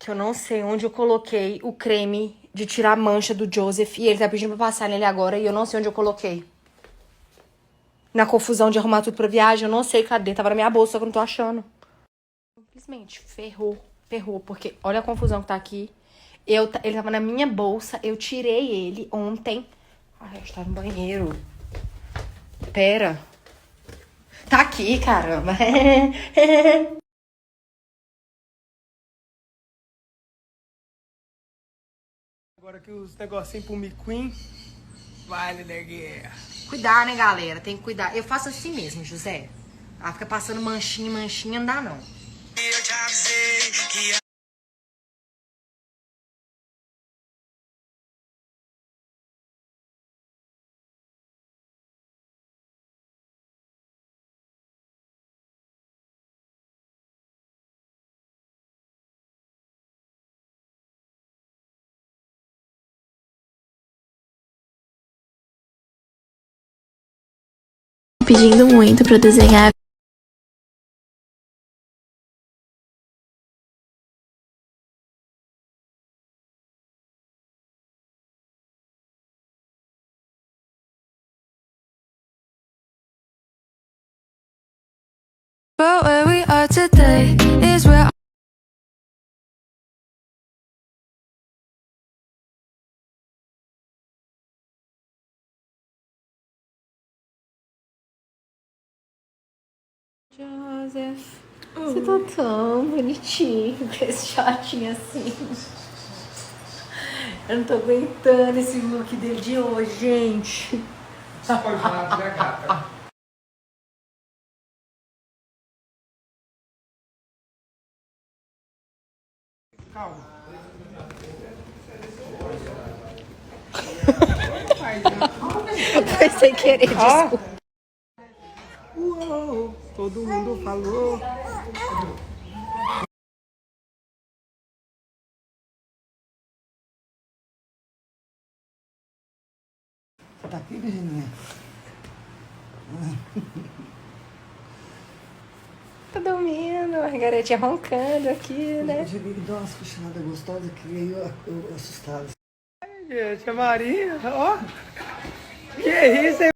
que eu não sei onde eu coloquei o creme de tirar a mancha do Joseph. E ele tá pedindo pra passar nele agora e eu não sei onde eu coloquei. Na confusão de arrumar tudo pra viagem, eu não sei cadê. Tava na minha bolsa, só que eu não tô achando. Simplesmente ferrou, ferrou. Porque olha a confusão que tá aqui. Ele tava na minha bolsa, eu tirei ele ontem. Ai, eu estava no banheiro. Pera. Tá aqui, caramba. Agora que os negocinhos pro McQueen, vale, neguinha. Cuidar, né, galera? Tem que cuidar. Eu faço assim mesmo, José. Ela fica passando manchinha, manchinha, não dá, não. Eu já avisei que Pedindo muito pra eu desenhar. But where we are today is where Joseph, você tá tão bonitinho com esse shortinho assim. Eu não tô aguentando esse look dele de hoje, gente. despojado, né, gata? Calma. Foi sem querer, desculpa. Uou, todo mundo falou. Tá aqui, Virginia? Tô dormindo, a Margaretinha roncando aqui, né? Eu tive que dar umas cochinadas gostosas que eu assustado. Gente, a Maria, ó. Que isso, hein?